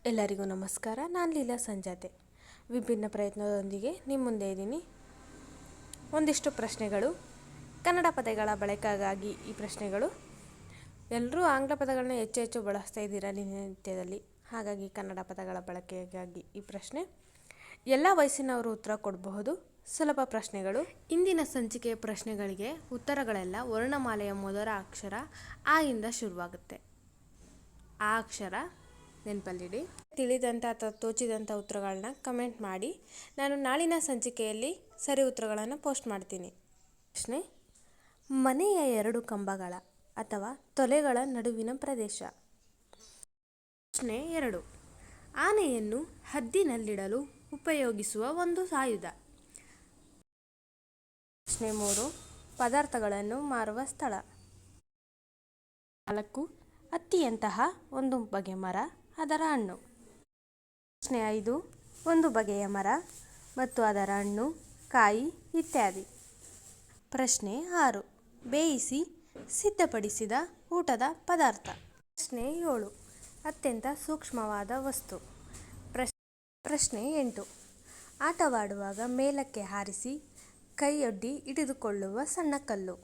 ಎಲ್ಲರಿಗೂ ನಮಸ್ಕಾರ. ನಾನು ಲೀಲಾ ಸಂಜಾತೆ. ವಿಭಿನ್ನ ಪ್ರಯತ್ನದೊಂದಿಗೆ ನಿಮ್ಮ ಮುಂದೆ ಇದ್ದೀನಿ. ಒಂದಿಷ್ಟು ಪ್ರಶ್ನೆಗಳು, ಕನ್ನಡ ಪದಗಳ ಬಳಕೆಗಾಗಿ ಈ ಪ್ರಶ್ನೆಗಳು. ಎಲ್ಲರೂ ಆಂಗ್ಲ ಪದಗಳನ್ನ ಹೆಚ್ಚು ಬಳಸ್ತಾ ಇದ್ದೀರಾ ದಿನನಿತ್ಯದಲ್ಲಿ, ಹಾಗಾಗಿ ಕನ್ನಡ ಪದಗಳ ಬಳಕೆಗಾಗಿ ಈ ಪ್ರಶ್ನೆ. ಎಲ್ಲ ವಯಸ್ಸಿನವರು ಉತ್ತರ ಕೊಡಬಹುದು. ಸುಲಭ ಪ್ರಶ್ನೆಗಳು. ಇಂದಿನ ಸಂಚಿಕೆಯ ಪ್ರಶ್ನೆಗಳಿಗೆ ಉತ್ತರಗಳೆಲ್ಲ ವರ್ಣಮಾಲೆಯ ಮೊದಲ ಅಕ್ಷರ ಆ ಇಂದ ಶುರುವಾಗುತ್ತೆ. ಆ ಅಕ್ಷರ ನೆನಪಲ್ಲಿಡಿ. ತಿಳಿದಂಥ ಅಥವಾ ತೋಚಿದಂಥ ಉತ್ತರಗಳನ್ನ ಕಮೆಂಟ್ ಮಾಡಿ. ನಾನು ನಾಳಿನ ಸಂಚಿಕೆಯಲ್ಲಿ ಸರಿ ಉತ್ತರಗಳನ್ನು ಪೋಸ್ಟ್ ಮಾಡ್ತೀನಿ. ಪ್ರಶ್ನೆ: ಮನೆಯ ಎರಡು ಕಂಬಗಳ ಅಥವಾ ತೊಲೆಗಳ ನಡುವಿನ ಪ್ರದೇಶ. ಪ್ರಶ್ನೆ 2: ಆನೆಯನ್ನು ಹದ್ದಿನಲ್ಲಿಡಲು ಉಪಯೋಗಿಸುವ ಒಂದು ಆಯುಧ. ಪ್ರಶ್ನೆ 3: ಪದಾರ್ಥಗಳನ್ನು ಮಾರುವ ಸ್ಥಳ. 4: ಹತ್ತಿಯಂತಹ ಒಂದು ಬಗೆಯ ಮರ, ಅದರ ಹಣ್ಣು. ಪ್ರಶ್ನೆ 5: ಒಂದು ಬಗೆಯ ಮರ ಮತ್ತು ಅದರ ಹಣ್ಣು, ಕಾಯಿ ಇತ್ಯಾದಿ. ಪ್ರಶ್ನೆ 6: ಬೇಯಿಸಿ ಸಿದ್ಧಪಡಿಸಿದ ಊಟದ ಪದಾರ್ಥ. ಪ್ರಶ್ನೆ 7: ಅತ್ಯಂತ ಸೂಕ್ಷ್ಮವಾದ ವಸ್ತು. ಪ್ರಶ್ನೆ 8: ಆಟವಾಡುವಾಗ ಮೇಲಕ್ಕೆ ಹಾರಿಸಿ ಕೈಯೊಡ್ಡಿ ಹಿಡಿದುಕೊಳ್ಳುವ ಸಣ್ಣ ಕಲ್ಲು.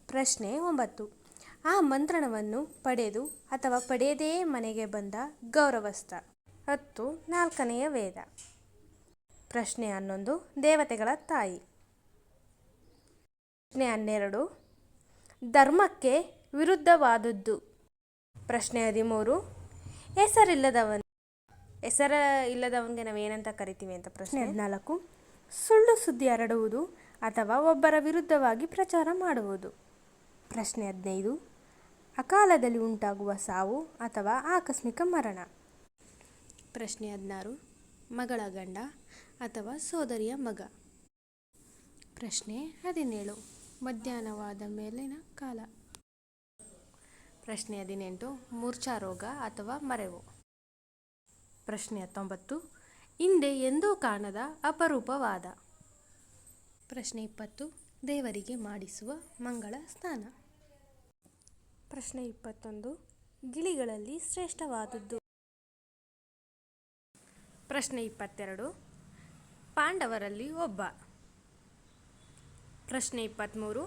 ಪ್ರಶ್ನೆ 9: ಆ ಮಂತ್ರಣವನ್ನು ಪಡೆದು ಅಥವಾ ಪಡೆಯದೆಯೇ ಮನೆಗೆ ಬಂದ ಗೌರವಸ್ಥ. 10: ನಾಲ್ಕನೆಯ ವೇದ. ಪ್ರಶ್ನೆ 11: ದೇವತೆಗಳ ತಾಯಿ. ಪ್ರಶ್ನೆ 12: ಧರ್ಮಕ್ಕೆ ವಿರುದ್ಧವಾದದ್ದು. ಪ್ರಶ್ನೆ 13: ಹೆಸರಿಲ್ಲದವನಿಗೆ ನಾವು ಏನಂತ ಕರಿತೀವಿ ಅಂತ. ಪ್ರಶ್ನೆ 14: ಸುಳ್ಳು ಸುದ್ದಿ ಹರಡುವುದು ಅಥವಾ ಒಬ್ಬರ ವಿರುದ್ಧವಾಗಿ ಪ್ರಚಾರ ಮಾಡುವುದು. ಪ್ರಶ್ನೆ 15: ಅಕಾಲದಲ್ಲಿ ಉಂಟಾಗುವ ಸಾವು ಅಥವಾ ಆಕಸ್ಮಿಕ ಮರಣ. ಪ್ರಶ್ನೆ 16: ಮಗಳ ಗಂಡ ಅಥವಾ ಸೋದರಿಯ ಮಗ. ಪ್ರಶ್ನೆ 17: ಮಧ್ಯಾಹ್ನವಾದ ಮೇಲಿನ ಕಾಲ. ಪ್ರಶ್ನೆ 18: ಮೂರ್ಛಾರೋಗ ಅಥವಾ ಮರೆವು. ಪ್ರಶ್ನೆ 19: ಹಿಂದೆ ಎಂದೂ ಕಾಣದ ಅಪರೂಪವಾದ. ಪ್ರಶ್ನೆ 20: ದೇವರಿಗೆ ಮಾಡಿಸುವ ಮಂಗಳ ಸ್ನಾನ. ಪ್ರಶ್ನೆ 21: ಗಿಳಿಗಳಲ್ಲಿ ಶ್ರೇಷ್ಠವಾದದ್ದು. ಪ್ರಶ್ನೆ 22: ಪಾಂಡವರಲ್ಲಿ ಒಬ್ಬ. ಪ್ರಶ್ನೆ 23: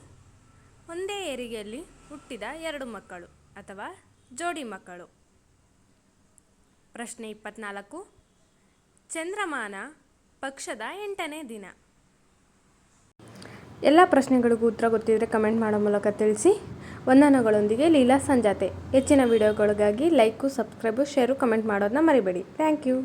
ಒಂದೇ ಹೆರಿಗೆಯಲ್ಲಿ ಹುಟ್ಟಿದ ಎರಡು ಮಕ್ಕಳು ಅಥವಾ ಜೋಡಿ ಮಕ್ಕಳು. ಪ್ರಶ್ನೆ 24: ಚಂದ್ರಮಾನ ಪಕ್ಷದ 8ನೇ ದಿನ. ಎಲ್ಲ ಪ್ರಶ್ನೆಗಳಿಗೂ ಉತ್ತರ ಗೊತ್ತಿದ್ದರೆ ಕಮೆಂಟ್ ಮಾಡೋ ಮೂಲಕ ತಿಳಿಸಿ. ವಂದನೆಗಳೊಂದಿಗೆ ಲೀಲಾ ಸಂಜಾತೆ. ಹೆಚ್ಚಿನ ವಿಡಿಯೋಗಳಿಗಾಗಿ ಲೈಕು, ಸಬ್ಸ್ಕ್ರೈಬು, ಶೇರು, ಕಮೆಂಟ್ ಮಾಡೋದನ್ನ ಮರಿಬೇಡಿ. Thank you.